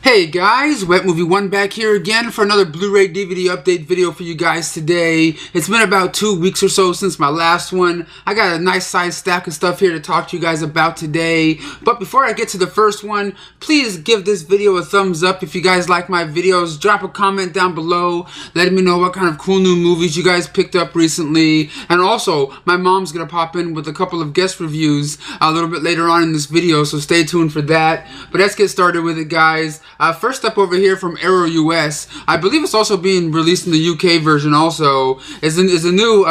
Hey guys, Wet Movie 1 back here again for another Blu-ray DVD update video for you guys today. It's been about 2 weeks or so since my last one. I got a nice size stack of stuff here to talk to you guys about today. But before I get to the first one, please give this video a thumbs up if you guys like my videos. Drop a comment down below letting me know what kind of cool new movies you guys picked up recently. And also, my mom's gonna pop in with a couple of guest reviews a little bit later on in this video, so stay tuned for that. But let's get started with it, guys. First up over here from Arrow US, I believe it's also being released in the UK version also, is a new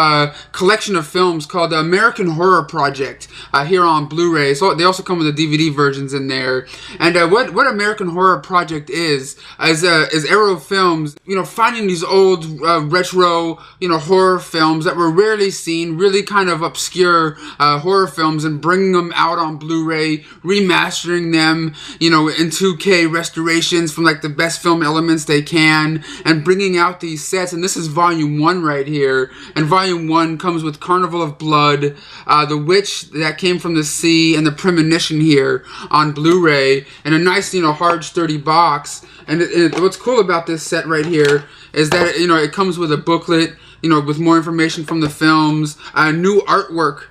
collection of films called the American Horror Project here on Blu-ray. So they also come with the DVD versions in there. And what American Horror Project is Arrow Films, finding these old retro, horror films that were rarely seen, really kind of obscure horror films, and bringing them out on Blu-ray, remastering them, in 2K restoration from like the best film elements they can, and bringing out these sets. And this is volume 1 right here, and volume 1 comes with Carnival of Blood, The Witch That Came from the Sea, and the Premonition here on Blu-ray, and a nice hard sturdy box. And what's cool about this set right here is that it comes with a booklet with more information from the films, new artwork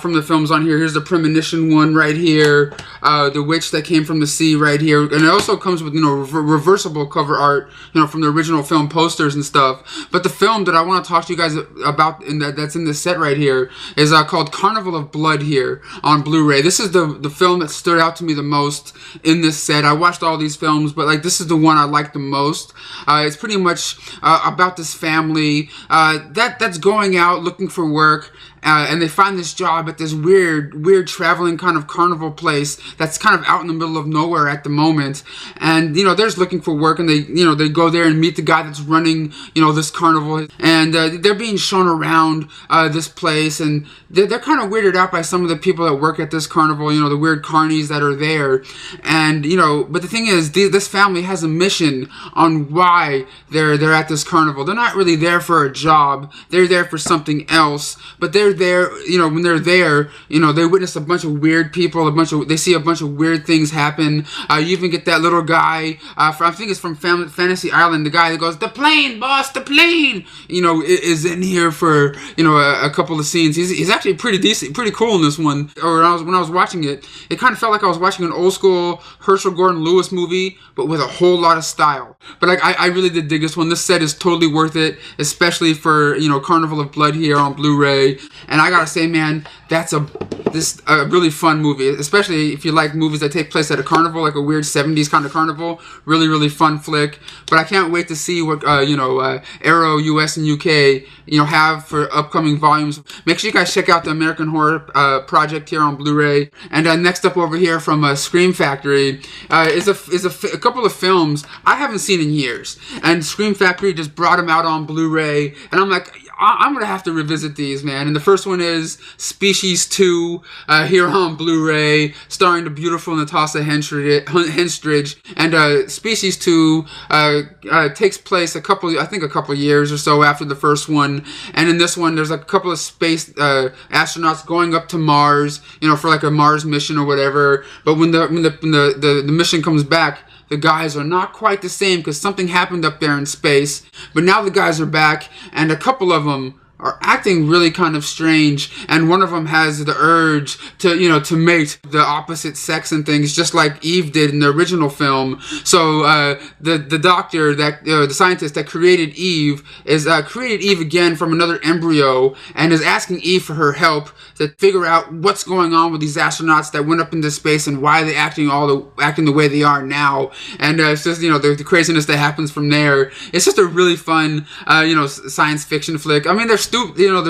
from the films on here. Here's the Premonition one right here, The Witch That Came from the Sea right here, and it also comes with reversible cover art from the original film posters and stuff. But the film that I want to talk to you guys about that's in this set right here is called Carnival of Blood here on Blu-ray. This is the film that stood out to me the most in this set. I watched all these films, but this is the one I like the most. It's pretty much about this family that's going out looking for work. And they find this job at this weird traveling kind of carnival place that's kind of out in the middle of nowhere at the moment. And they're just looking for work, and they go there and meet the guy that's running this carnival, and they're being shown around this place, and they're kind of weirded out by some of the people that work at this carnival, the weird carnies that are there. And but the thing is, this family has a mission on why they're at this carnival. They're not really there for a job. They're there for something else. But they're there, when they're there, they witness a bunch of weird people, they see a bunch of weird things happen. You even get that little guy, I think it's from Fantasy Island, the guy that goes, "The plane, boss, the plane," is in here for, a couple of scenes. He's actually pretty decent, pretty cool in this one. Or when I was watching it, it kind of felt like I was watching an old school Herschel Gordon Lewis movie, but with a whole lot of style. But I really did dig this one. This set is totally worth it, especially for, Carnival of Blood here on Blu-ray. And I gotta say, man, that's a really fun movie, especially if you like movies that take place at a carnival, like a weird 70s kind of carnival. Really, really fun flick. But I can't wait to see what Arrow US and UK have for upcoming volumes. Make sure you guys check out the American Horror Project here on Blu-ray. And next up over here from Scream Factory is a couple of films I haven't seen in years, and Scream Factory just brought them out on Blu-ray, and I'm like, I'm going to have to revisit these, man. And the first one is Species 2 here on Blu-ray, starring the beautiful Natasha Henstridge. And Species 2 takes place a couple years or so after the first one. And in this one, there's a couple of space astronauts going up to Mars, for like a Mars mission or whatever. But when the mission comes back, the guys are not quite the same because something happened up there in space. But now the guys are back, and a couple of them are acting really kind of strange, and one of them has the urge to mate the opposite sex and things, just like Eve did in the original film. So the doctor, the scientist that created Eve, created Eve again from another embryo, and is asking Eve for her help to figure out what's going on with these astronauts that went up into space and why they're acting the way they are now. And it's just the craziness that happens from there. It's just a really fun science fiction flick. I mean, they're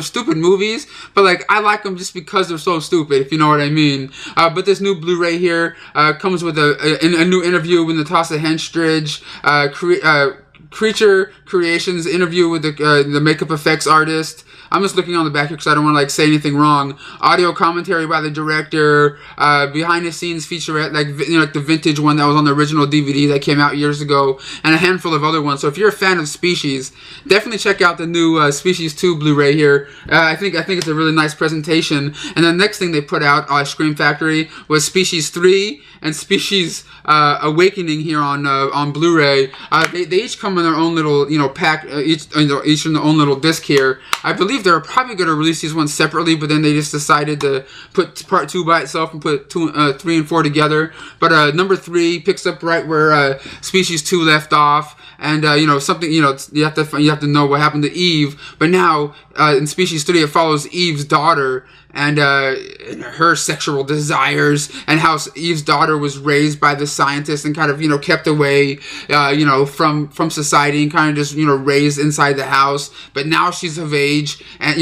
stupid movies, but I like them just because they're so stupid, if you know what I mean. But this new Blu-ray here comes with a new interview with Natasha Henstridge, Creature Creations interview with the makeup effects artist. I'm just looking on the back here because I don't want to like say anything wrong. Audio commentary by the director, behind the scenes featurette, like like the vintage one that was on the original DVD that came out years ago, and a handful of other ones. So if you're a fan of Species, definitely check out the new Species 2 Blu-ray here. I think it's a really nice presentation. And the next thing they put out, Scream Factory, was Species 3 and Species Awakening here on Blu-ray. They each come in their own little pack, each in their own little disc here. I believe they're probably going to release these ones separately, but then they just decided to put part 2 by itself and put 3 and 4 together. But number 3 picks up right where Species 2 left off. And something you have to know what happened to Eve, but now in Species 3 it follows Eve's daughter and her sexual desires, and how Eve's daughter was raised by the scientist and kind of kept away from society and kind of just raised inside the house. But now she's of age, and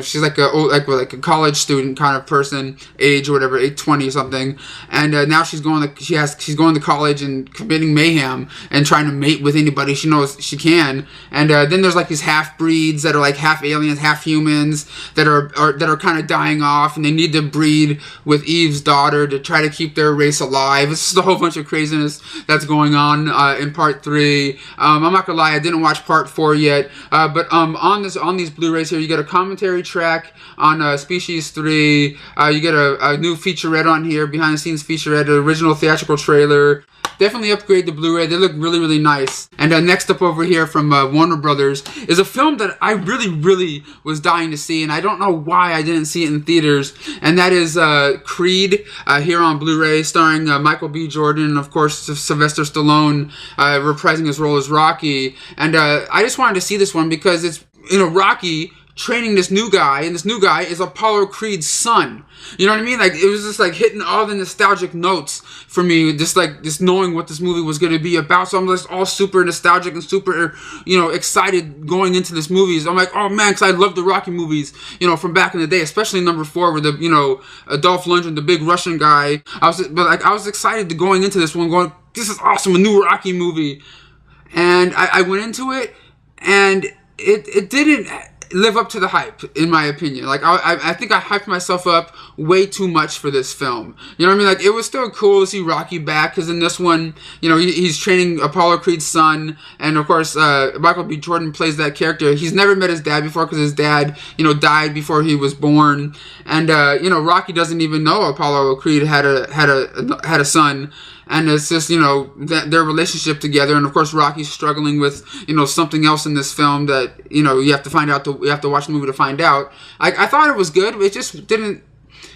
she's like a college student kind of person, age or whatever, 20 something, and now she's going to college and committing mayhem and trying to mate with anybody she knows she can. And then there's like these half breeds that are like half aliens, half humans that are kind of dying off, and they need to breed with Eve's daughter to try to keep their race alive. It's just a whole bunch of craziness that's going on in part 3. I'm not gonna lie, I didn't watch part 4 yet, but on these Blu-rays here, you get a commentary track on Species 3. You get a new featurette on here, behind the scenes featurette, an original theatrical trailer. Definitely upgrade the Blu-ray. They look really, really nice. And next up over here from Warner Brothers is a film that I really, really was dying to see, and I don't know why I didn't see it in theaters, and that is Creed here on Blu-ray, starring Michael B. Jordan and, of course, Sylvester Stallone reprising his role as Rocky. And I just wanted to see this one because it's, Rocky training this new guy, and this new guy is Apollo Creed's son. You know what I mean? Like, it was just like hitting all the nostalgic notes for me, just knowing what this movie was going to be about. So I'm just all super nostalgic and super, excited going into this movie. So I'm like, oh man, because I love the Rocky movies, from back in the day, especially number 4 with the, Dolph Lundgren, the big Russian guy. I was excited to going into this one, going, this is awesome, a new Rocky movie. And I went into it, and it didn't live up to the hype, in my opinion. Like, I think I hyped myself up way too much for this film. You know what I mean? Like, it was still cool to see Rocky back, because in this one, he's training Apollo Creed's son, and of course, Michael B. Jordan plays that character. He's never met his dad before, because his dad, died before he was born, and, Rocky doesn't even know Apollo Creed had a son. And it's just, their relationship together. And of course, Rocky's struggling with, something else in this film that, you have to find out, you have to watch the movie to find out. I thought it was good, but it just didn't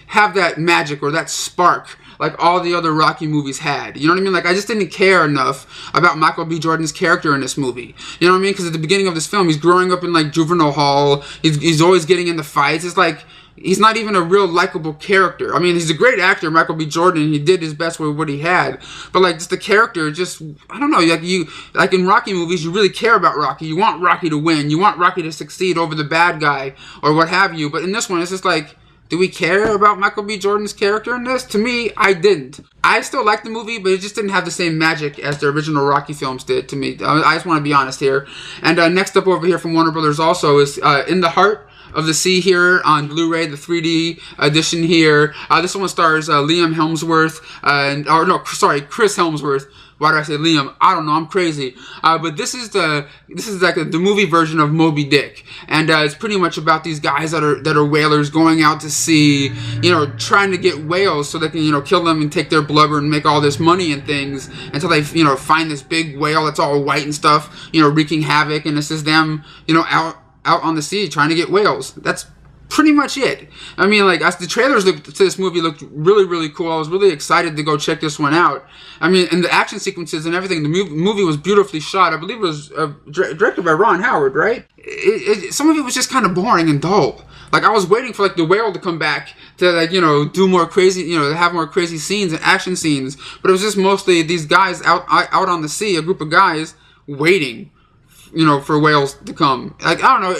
have that magic or that spark like all the other Rocky movies had. You know what I mean? Like, I just didn't care enough about Michael B. Jordan's character in this movie. You know what I mean? Because at the beginning of this film, he's growing up in, like, juvenile hall. He's always getting into fights. It's like, he's not even a real likable character. I mean, he's a great actor, Michael B. Jordan, and he did his best with what he had. But, like, just the character, just, I don't know, like in Rocky movies, you really care about Rocky. You want Rocky to win. You want Rocky to succeed over the bad guy or what have you. But in this one, it's just like, do we care about Michael B. Jordan's character in this? To me, I didn't. I still liked the movie, but it just didn't have the same magic as the original Rocky films did to me. I just want to be honest here. And next up over here from Warner Brothers also is In the Heart of the Sea here on Blu-ray, the 3D edition here. This one stars Liam Hemsworth, Chris Hemsworth. Why did I say Liam? I don't know. I'm crazy. But this is like the movie version of Moby Dick, and it's pretty much about these guys that are whalers going out to sea, trying to get whales so they can kill them and take their blubber and make all this money and things until they find this big whale that's all white and stuff, wreaking havoc, and it's just them out on the sea trying to get whales. That's pretty much it. I mean, like, as the trailers to this movie looked really, really cool. I was really excited to go check this one out. I mean, and the action sequences and everything, the movie was beautifully shot. I believe it was directed by Ron Howard, right? Some of it was just kind of boring and dull. Like, I was waiting for, like, the whale to come back to, like, do more crazy, have more crazy scenes and action scenes. But it was just mostly these guys out on the sea, a group of guys waiting, for whales to come. Like, I don't know,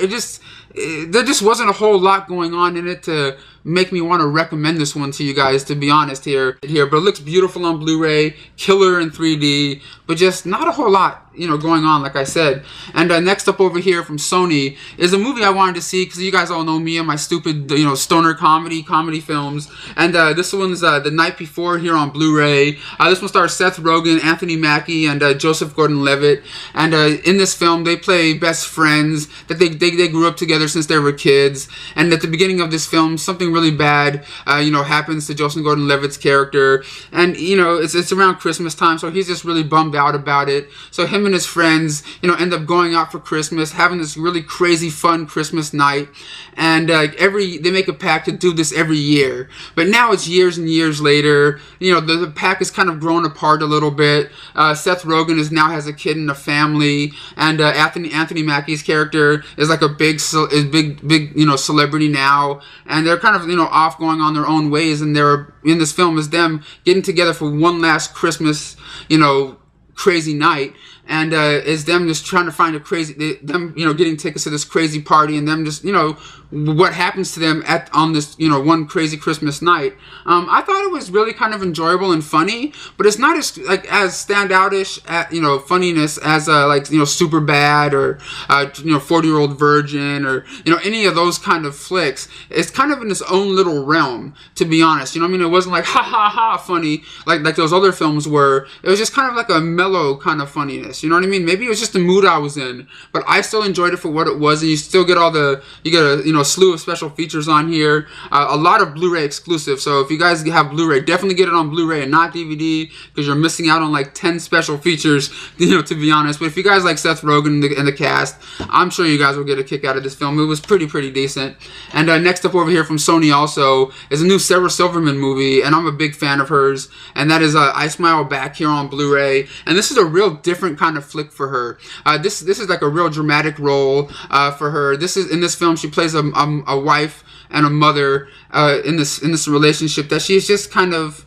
there just wasn't a whole lot going on in it to make me want to recommend this one to you guys, to be honest here. But it looks beautiful on Blu-ray, killer in 3D, but just not a whole lot, you know, going on, like I said. And next up over here from Sony is a movie I wanted to see, because you guys all know me and my stupid, you know, stoner comedy films. And this one's The Night Before here on Blu-ray. This one stars Seth Rogen, Anthony Mackie, and Joseph Gordon-Levitt. And in this film, they play best friends that they grew up together since they were kids. And at the beginning of this film, something really bad, you know, happens to Joseph Gordon-Levitt's character. And, you know, it's around Christmas time, so he's just really bummed out about it. So him and his friends, you know, end up going out for Christmas, having this really crazy fun Christmas night. And they make a pact to do this every year. But now it's years and years later. You know, the pact has kind of grown apart a little bit. Seth Rogen now has a kid and a family, and Anthony Mackie's character is like a big you know, celebrity now, and they're kind of, you know, off going on their own ways. And they're in this film is them getting together for one last Christmas, you know, crazy night. And is them just trying to find them, you know, getting tickets to this crazy party, and them just, you know, what happens to them on this, you know, one crazy Christmas night. I thought it was really kind of enjoyable and funny, but it's not as standoutish at, you know, funniness as like, you know, Superbad or you know, 40-Year-Old Virgin, or, you know, any of those kind of flicks. It's kind of in its own little realm, to be honest. You know what I mean? It wasn't like ha ha ha funny like those other films were. It was just kind of like a mellow kind of funniness. You know what I mean? Maybe it was just the mood I was in, but I still enjoyed it for what it was. And you still get a you know, slew of special features on here, a lot of Blu-ray exclusive. So if you guys have Blu-ray, definitely get it on Blu-ray and not DVD, because you're missing out on like 10 special features, you know, to be honest. But if you guys like Seth Rogen and the cast, I'm sure you guys will get a kick out of this film. It was pretty decent. And next up over here from Sony also is a new Sarah Silverman movie, and I'm a big fan of hers, and that is I Smile Back here on Blu-ray. And this is a real different kind of flick for her. This is like a real dramatic role for her. In this film, she plays a wife and a mother in this relationship that she's just kind of,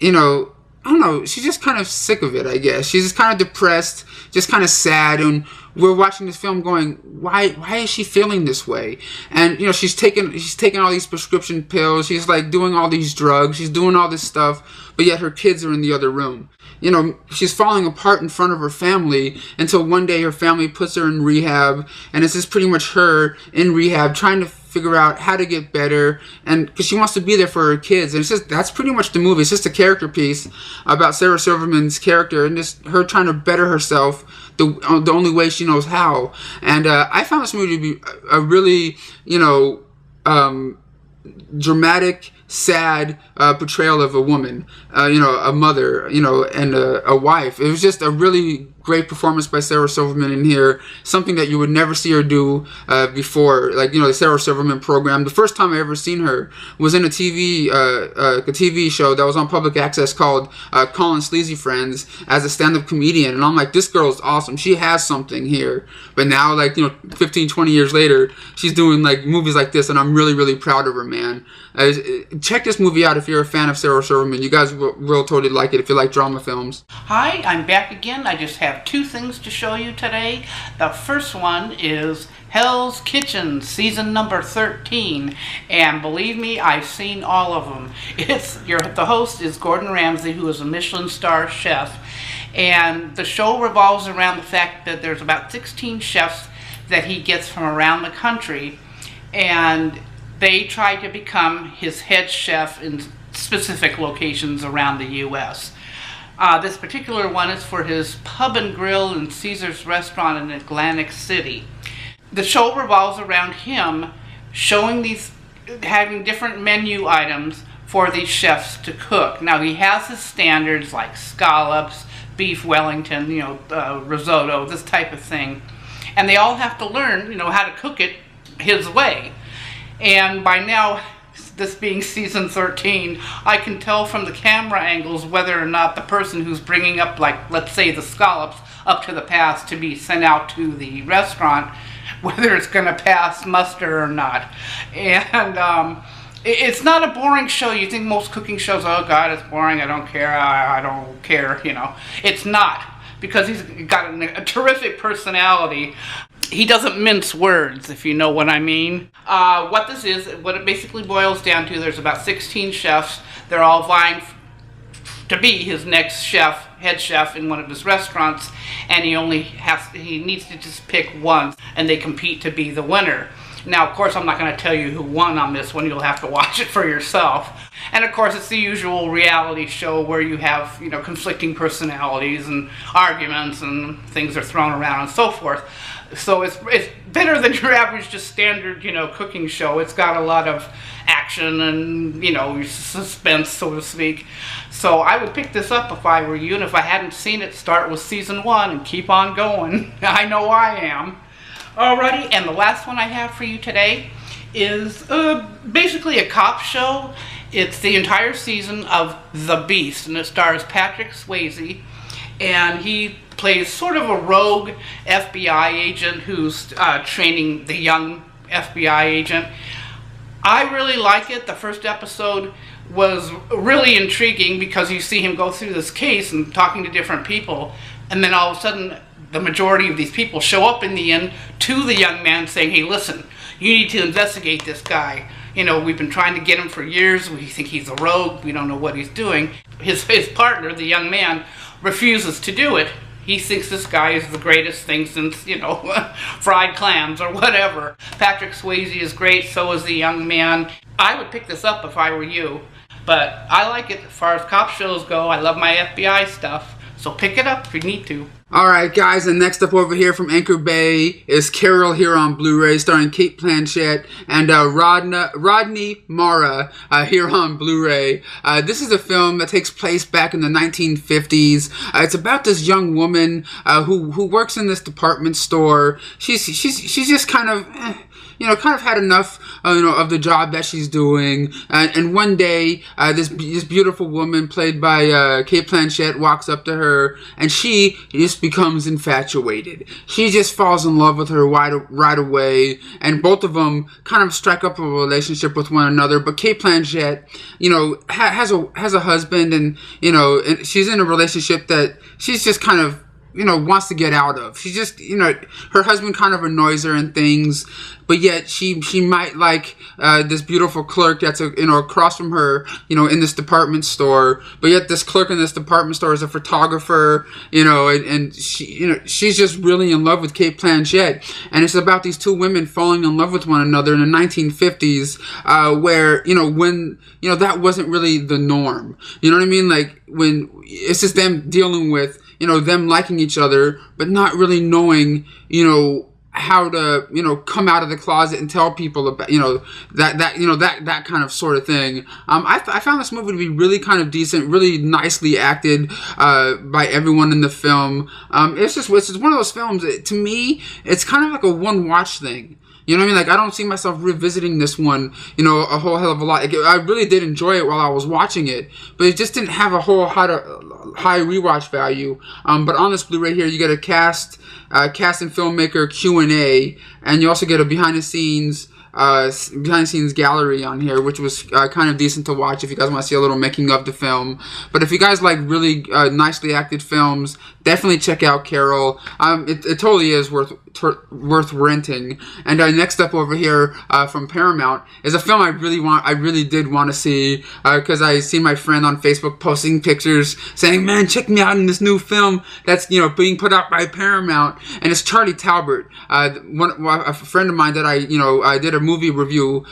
you know, I don't know, she's just kind of sick of it, I guess. She's just kind of depressed, just kind of sad, and we're watching this film going, why is she feeling this way? And, you know, she's taking all these prescription pills, she's like doing all these drugs, she's doing all this stuff, but yet her kids are in the other room. You know, she's falling apart in front of her family until one day her family puts her in rehab, and it's just pretty much her in rehab trying to figure out how to get better, and because she wants to be there for her kids. And it's just, that's pretty much the movie. It's just a character piece about Sarah Silverman's character and just her trying to better herself the only way she knows how. And I found this movie to be a really, you know, dramatic, sad portrayal of a woman, you know, a mother, you know, and a wife. It was just a really great performance by Sarah Silverman in here. Something that you would never see her do before. Like, you know, the Sarah Silverman program. The first time I ever seen her was in a TV show that was on public access called Colin Sleazy Friends as a stand-up comedian. And I'm like, this girl's awesome. She has something here. But now, like, you know, 15, 20 years later, she's doing like movies like this, and I'm really proud of her, man. Check this movie out if you're a fan of Sarah Silverman. You guys will totally like it if you like drama films. Hi, I'm back again. I just have two things to show you today. The first one is Hell's Kitchen, season number 13, and believe me, I've seen all of them. The host is Gordon Ramsay, who is a Michelin star chef, and the show revolves around the fact that there's about 16 chefs that he gets from around the country, and they try to become his head chef in specific locations around the U.S. This particular one is for his Pub and Grill and Caesar's Restaurant in Atlantic City. The show revolves around him having different menu items for these chefs to cook. Now, he has his standards like scallops, beef Wellington, you know, risotto, this type of thing. And they all have to learn, you know, how to cook it his way. And by now, this being season 13, I can tell from the camera angles whether or not the person who's bringing up, like, let's say the scallops up to the pass to be sent out to the restaurant, whether it's going to pass muster or not. And it's not a boring show. You think most cooking shows, oh God, it's boring, I don't care, I don't care, you know. It's not, because he's got a terrific personality. he doesn't mince words, if you know what I mean. What this is, what it basically boils down to, there's about 16 chefs. They're all vying to be his next chef, head chef in one of his restaurants, and he needs to just pick one, and they compete to be the winner. Now, of course, I'm not going to tell you who won on this one. You'll have to watch it for yourself. And, of course, it's the usual reality show where you have, conflicting personalities and arguments and things are thrown around and so forth. So it's better than your average just standard, cooking show. It's got a lot of action and, suspense, so to speak. So I would pick this up if I were you, and if I hadn't seen it, start with season 1 and keep on going. I know I am. Alrighty, and the last one I have for you today is basically a cop show. It's the entire season of The Beast, and it stars Patrick Swayze, and he plays sort of a rogue FBI agent who's training the young FBI agent. I really like it. The first episode was really intriguing because you see him go through this case and talking to different people, and then all of a sudden the majority of these people show up in the end to the young man saying, hey, listen, you need to investigate this guy. We've been trying to get him for years. We think he's a rogue. We don't know what he's doing. His partner, the young man, refuses to do it. He thinks this guy is the greatest thing since, fried clams or whatever. Patrick Swayze is great, so is the young man. I would pick this up if I were you, but I like it as far as cop shows go. I love my FBI stuff, so pick it up if you need to. Alright guys, and next up over here from Anchor Bay is Carol here on Blu-ray, starring Cate Blanchett and Rodney Mara here on Blu-ray. This is a film that takes place back in the 1950s. It's about this young woman who works in this department store. She's just kind of had enough, of the job that she's doing. And one day, this beautiful woman played by Cate Blanchett walks up to her, and she just becomes infatuated. She just falls in love with her right away, and both of them kind of strike up a relationship with one another. But Cate Blanchett, has a husband, and and she's in a relationship that she's just kind of wants to get out of. She just, her husband kind of annoys her and things, but yet she might like this beautiful clerk that's across from her, in this department store. But yet this clerk in this department store is a photographer, and she, she's just really in love with Cate Blanchett. And it's about these two women falling in love with one another in the 1950s, where when that wasn't really the norm. You know what I mean? Like when it's just them dealing with them liking each other, but not really knowing, how to, come out of the closet and tell people about, that kind of sort of thing. I found this movie to be really kind of decent, really nicely acted, by everyone in the film. It's just one of those films, to me, it's kind of like a one watch thing. You know what I mean? Like, I don't see myself revisiting this one, a whole hell of a lot. Like, I really did enjoy it while I was watching it, but it just didn't have a whole high rewatch value. But on this Blu-ray here, you get a cast and filmmaker Q&A, and you also get a behind the scenes gallery on here, which was kind of decent to watch if you guys want to see a little making of the film. But if you guys like really nicely acted films, definitely check out Carol. It totally is worth renting. And next up over here from Paramount is a film I really did want to see, because I seen my friend on Facebook posting pictures saying, man, check me out in this new film that's being put out by Paramount, and it's Charlie Talbot, a friend of mine that I did a movie review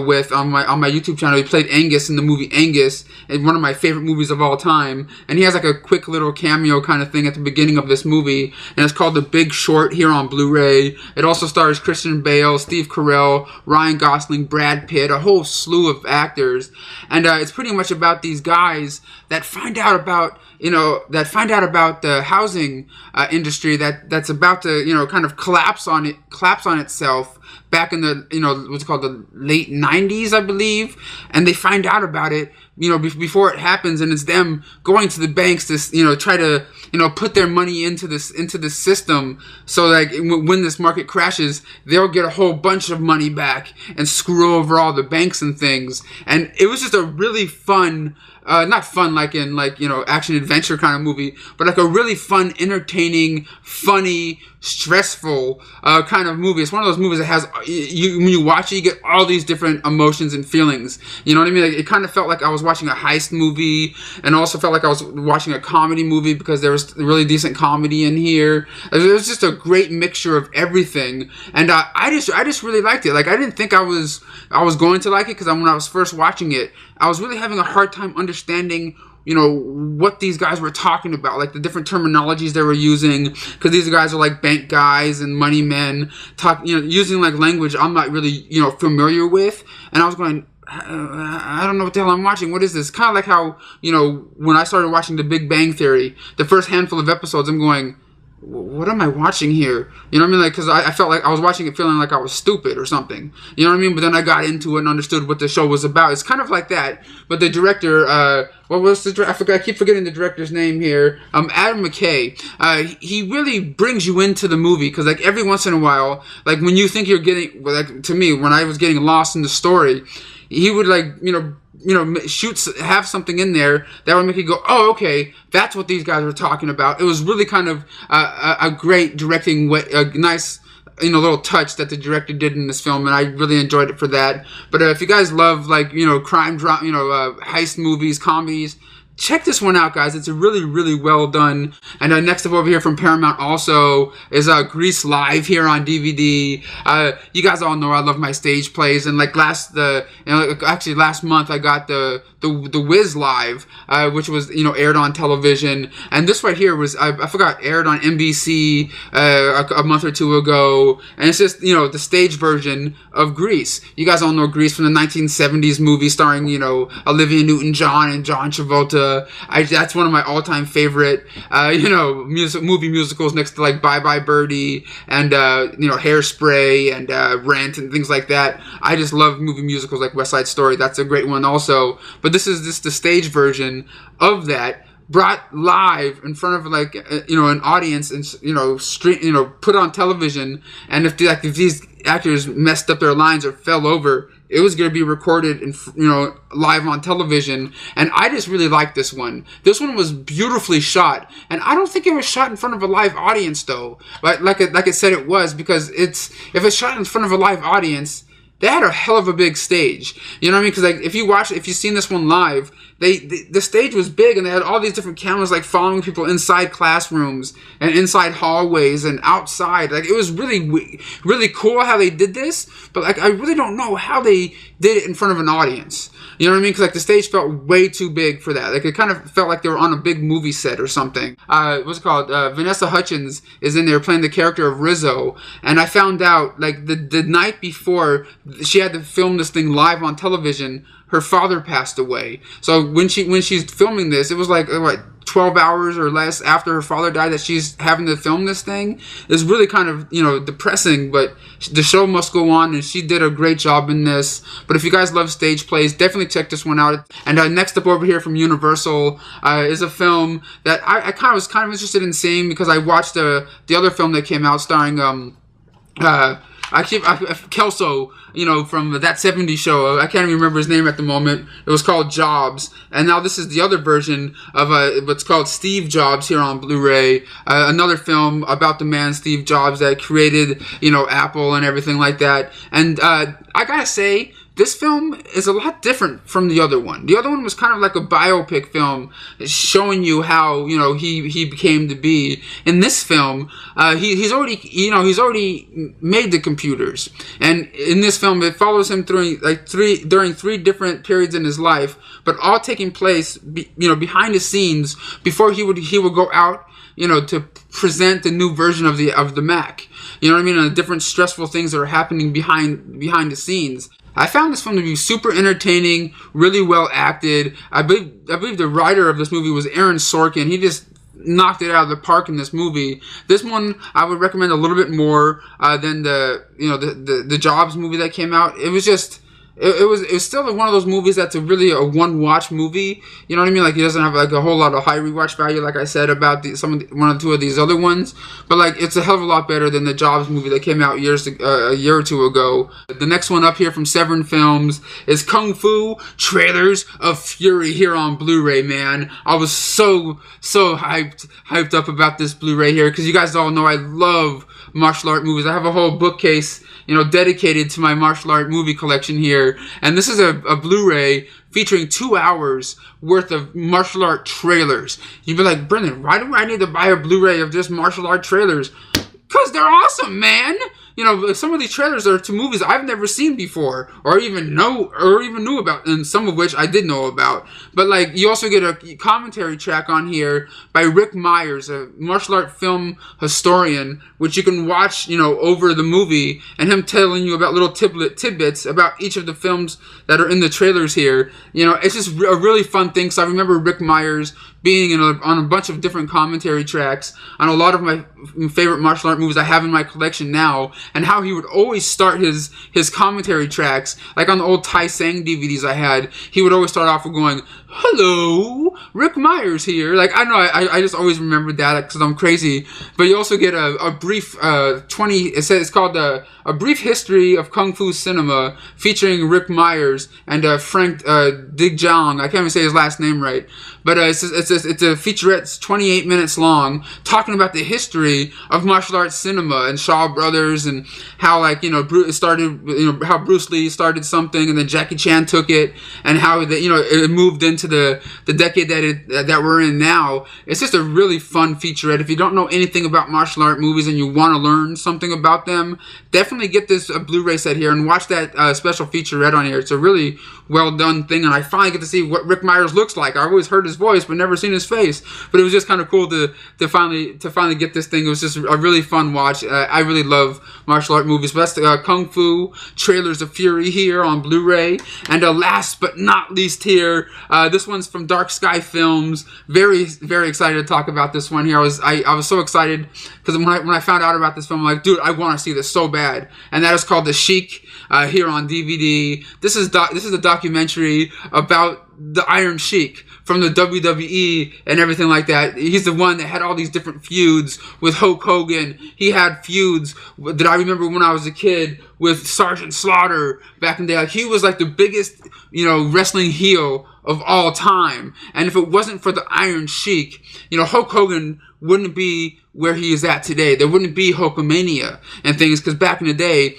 with on my YouTube channel. He played Angus in the movie Angus, and one of my favorite movies of all time, and he has like a quick little cameo kind of thing at the beginning of this movie, and it's called The Big Short here on Blu-ray. It also stars Christian Bale, Steve Carell, Ryan Gosling, Brad Pitt, a whole slew of actors, and it's pretty much about these guys that find out about the housing industry that's about to kind of collapse on itself back in the what's called the late 90s, I believe, and they find out about it before it happens, and it's them going to the banks to try to put their money into this system, so like when this market crashes, they'll get a whole bunch of money back and screw over all the banks and things. And it was just a really fun not fun like in like, you know, action adventure kind of movie, but like a really fun, entertaining, funny, stressful kind of movie. It's one of those movies that has, when you watch it, you get all these different emotions and feelings. You know what I mean? Like, it kind of felt like I was watching a heist movie, and also felt like I was watching a comedy movie because there was really decent comedy in here. It was just a great mixture of everything, and I just really liked it. Like, I didn't think I was going to like it, because when I was first watching it, I was really having a hard time understanding, you know, what these guys were talking about, like the different terminologies they were using, because these guys are like bank guys and money men, using like language I'm not really, you know, familiar with, and I was going, I don't know what the hell I'm watching. What is this? Kind of like how, you know, when I started watching The Big Bang Theory, the first handful of episodes, I'm going, what am I watching here? You know what I mean? Like, because I felt like I was watching it feeling like I was stupid or something. You know what I mean? But then I got into it and understood what the show was about. It's kind of like that. But the director, what was the director? I keep forgetting the director's name here. Adam McKay. He really brings you into the movie, because like every once in a while, like when you think you're getting, like to me, when I was getting lost in the story, he would like, have something in there that would make you go, oh, okay, that's what these guys were talking about. It was really kind of a great directing, a nice, little touch that the director did in this film, and I really enjoyed it for that. But if you guys love, like, crime drama, heist movies, comedies, check this one out, guys. It's a really, really well done. And next up over here from Paramount also is Grease Live here on DVD. You guys all know I love my stage plays, and like last month I got the Wiz Live, which was aired on television, and this right here was I forgot, aired on NBC a month or two ago, and it's just the stage version of Grease. You guys all know Grease from the 1970s movie starring Olivia Newton-John and John Travolta. That's one of my all-time favorite movie musicals, next to like Bye Bye Birdie and Hairspray and Rent and things like that. I just love movie musicals like West Side Story. That's a great one also. But this is just the stage version of that, brought live in front of like an audience, and put on television. And if these actors messed up their lines or fell over, it was going to be recorded and live on television. And I just really liked this one. This one was beautifully shot, and I don't think it was shot in front of a live audience though. But like I said, it was, because if it's shot in front of a live audience, they had a hell of a big stage. You know what I mean? Because like if you've seen this one live, the stage was big, and they had all these different cameras like following people inside classrooms and inside hallways and outside. Like, it was really, really cool how they did this, but like I really don't know how they did it in front of an audience. You know what I mean? Because like the stage felt way too big for that. Like, it kind of felt like they were on a big movie set or something. What's it called? Vanessa Hudgens is in there playing the character of Rizzo, and I found out like the night before she had to film this thing live on television, her father passed away. So when she's filming this, it was like 12 hours or less after her father died that she's having to film this thing. It's really kind of depressing, but the show must go on, and she did a great job in this. But if you guys love stage plays, definitely check this one out. And next up over here from Universal is a film that I was kind of interested in seeing, because I watched the other film that came out starring Kelso, from that 70s show. I can't even remember his name at the moment. It was called Jobs. And now this is the other version of what's called Steve Jobs here on Blu-ray. Another film about the man Steve Jobs that created, Apple and everything like that. And I gotta say, this film is a lot different from the other one. The other one was kind of like a biopic film showing you how, he became to be. In this film, he's already made the computers. And in this film, it follows him during three different periods in his life, but all taking place, behind the scenes before he would go out, to present the new version of the Mac. You know what I mean? And the different stressful things that are happening behind the scenes. I found this film to be super entertaining, really well acted. I believe the writer of this movie was Aaron Sorkin. He just knocked it out of the park in this movie. This one I would recommend a little bit more than the Jobs movie that came out. It it was still one of those movies that's really a one-watch movie. You know what I mean? Like, it doesn't have like a whole lot of high rewatch value, like I said about one or two of these other ones. But like, it's a hell of a lot better than the Jobs movie that came out a year or two ago. The next one up here from Severin Films is Kung Fu Trailers of Fury here on Blu-ray. Man, I was so hyped up about this Blu-ray here, because you guys all know I love martial art movies. I have a whole bookcase, dedicated to my martial art movie collection here. And this is a Blu-ray featuring 2 hours worth of martial art trailers. You'd be like, Brendan, why do I need to buy a Blu-ray of just martial art trailers? Because they're awesome, man. Some of these trailers are to movies I've never seen before, or even knew about, and some of which I did know about. But like, you also get a commentary track on here by Rick Myers, a martial art film historian, which you can watch, over the movie, and him telling you about little tidbits about each of the films that are in the trailers here. It's just a really fun thing. So I remember Rick Myers being on a bunch of different commentary tracks on a lot of my favorite martial art movies I have in my collection now, and how he would always start his commentary tracks, like on the old Tai Sang DVDs I had, he would always start off with going, "Hello, Rick Myers here." Like, I know, I just always remembered that because I'm crazy. But you also get a brief it's called A Brief History of Kung Fu Cinema, featuring Rick Myers and Frank Digjong. I can't even say his last name right. But it's a featurette. It's 28 minutes long, talking about the history of martial arts cinema and Shaw Brothers, and how, like, it started, how Bruce Lee started something, and then Jackie Chan took it, and how it moved into the decade that we're in now. It's just a really fun featurette. If you don't know anything about martial art movies and you want to learn something about them, definitely get this Blu-ray set here and watch that special featurette on here. It's a really well done thing, and I finally get to see what Rick Myers looks like. I always heard his voice but never seen his face, but it was just kind of cool to finally get this thing. It was just a really fun watch. I really love martial art movies. But that's Kung Fu Trailers of Fury here on Blu-ray. And last but not least here, this one's from Dark Sky Films. Very, very excited to talk about this one here. I was so excited because when I found out about this film, I'm like, dude, I want to see this so bad. And that is called The Sheik here on DVD. This is a documentary about the Iron Sheik from the WWE and everything like that. He's the one that had all these different feuds with Hulk Hogan. He had feuds that I remember when I was a kid with Sergeant Slaughter back in the day. Like, he was like the biggest, wrestling heel of all time. And if it wasn't for the Iron Sheik, Hulk Hogan wouldn't be where he is at today. There wouldn't be Hulkamania and things, because back in the day,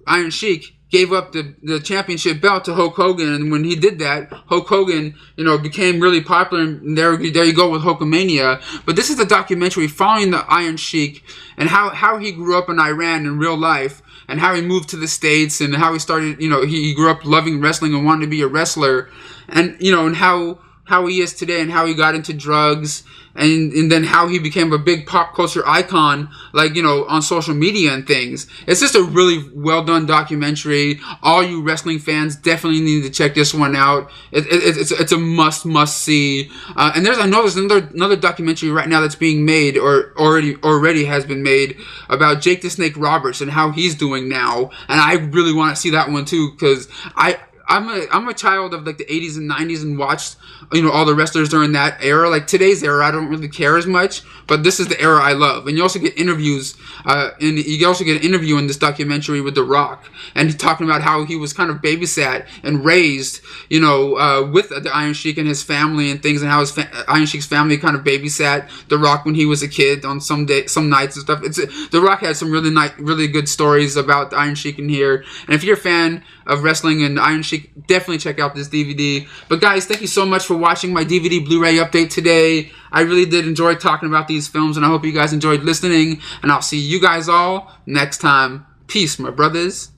Iron Sheik gave up the championship belt to Hulk Hogan, and when he did that, Hulk Hogan, became really popular, and there you go with Hulkamania. But this is a documentary following the Iron Sheik and how he grew up in Iran in real life, and how he moved to the States, and how he started, he grew up loving wrestling and wanted to be a wrestler, and, and how he is today, and how he got into drugs, and then how he became a big pop culture icon, like, on social media and things. It's just a really well done documentary. All you wrestling fans definitely need to check this one out. It's a must see. And I know there's another documentary right now that's being made, or already has been made, about Jake the Snake Roberts and how he's doing now. And I really want to see that one too, because I'm a child of like the 80s and 90s and watched all the wrestlers during that era. Like today's era, I don't really care as much, but this is the era I love. And you also get interviews, and you also get an interview in this documentary with The Rock, and he's talking about how he was kind of babysat and raised, with the Iron Sheik and his family and things, and how Iron Sheik's family kind of babysat The Rock when he was a kid on some nights and stuff. The Rock had some really good stories about the Iron Sheik in here. And if you're a fan of wrestling and Iron Sheik, definitely check out this DVD. But guys, thank you so much for watching my DVD Blu-ray update today. I really did enjoy talking about these films, and I hope you guys enjoyed listening, and I'll see you guys all next time. Peace, my brothers.